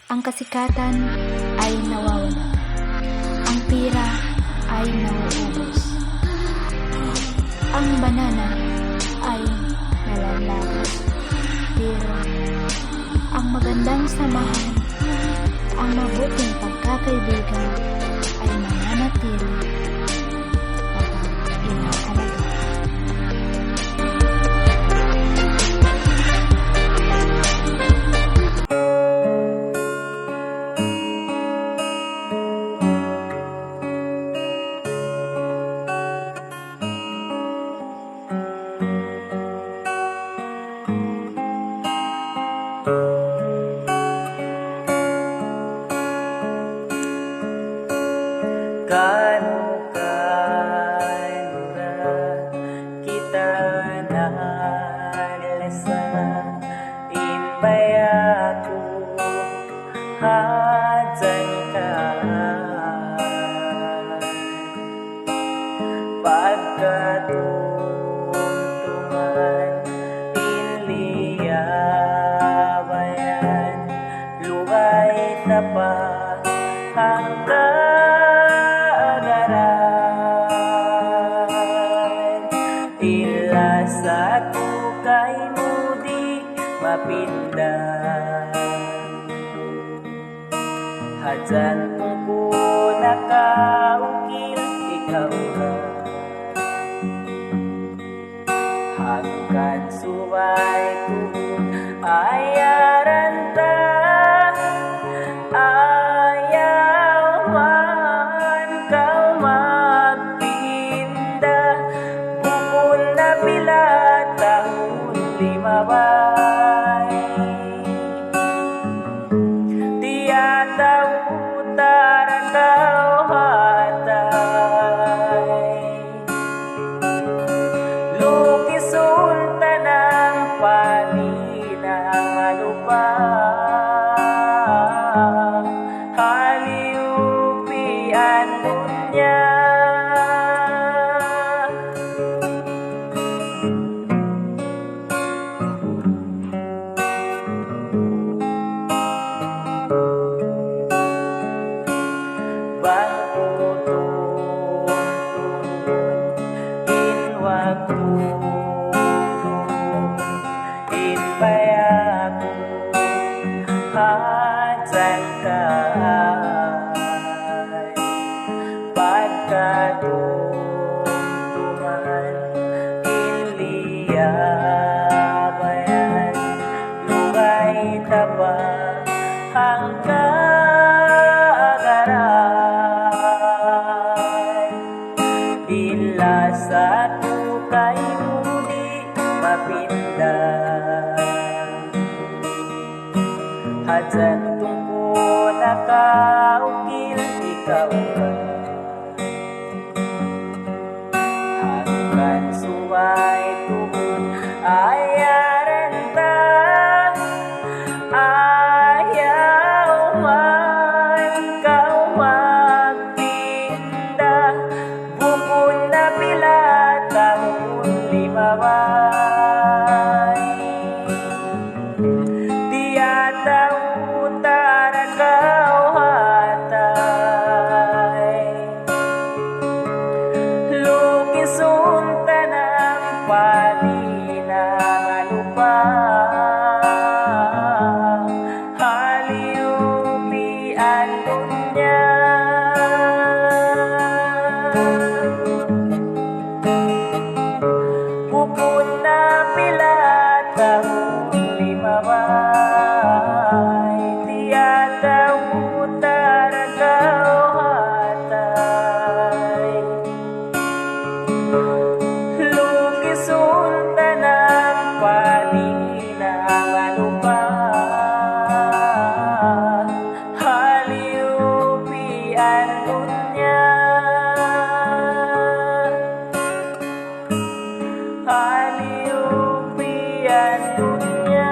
Ang kasikatan ay nawawala. Ang pira ay nauubos. Ang banana ay nalalagas. Pero ang magandang samahan, ang mabuting pagkakaibigan ay mananatili kapag inaalaga. Kano na kita nalasan, impay ako hadyan ka. Pagkatumtuman inliyabayan, luway tapa hanggang sa tukay mo di mapindan. Hadyan ko nakaukil, ikaw na hanggang suway tuhod ayaran ta. Ayaw man kau magpinda, bukol na pilat tahun limabay. Tiyataw utara kau hatay, lukisun tanang paninang alupa. Haliupian dunya, hadyan ka'y pagkatumtuman inliyabayan, luway taba hanggang inlasa tukay mo di mapindan. Hadyan tungko nakaukil, ikaw ka hanggang suway tuhod ayaran ta. Ayaw man kau magpinda, bukol na pilat tahun limabay. Tiyataw utara kau hatay, lukisun tanang paninang alupa. Haliupian dunya, bukod na pilat tahun limabay. Tiyataw utara kau hatay, lukisun tanang paninang alupa. Haliupian dunya, haliupian dunya.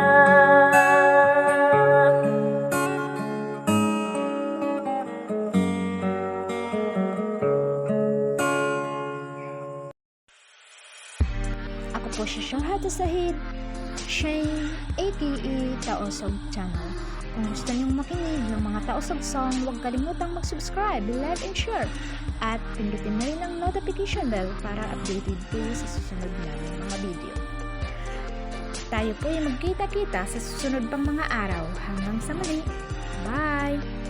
Ako po si Shahada Sahid, Shane, aka Taosog Channel. Kung gusto niyong makinig ng mga tausog song, huwag kalimutang mag-subscribe, like, and share. At pindutin na rin ang notification bell para updated kayo sa susunod namin mga video. Tayo po ay magkita-kita sa susunod pang mga araw. Hanggang sa muli. Bye!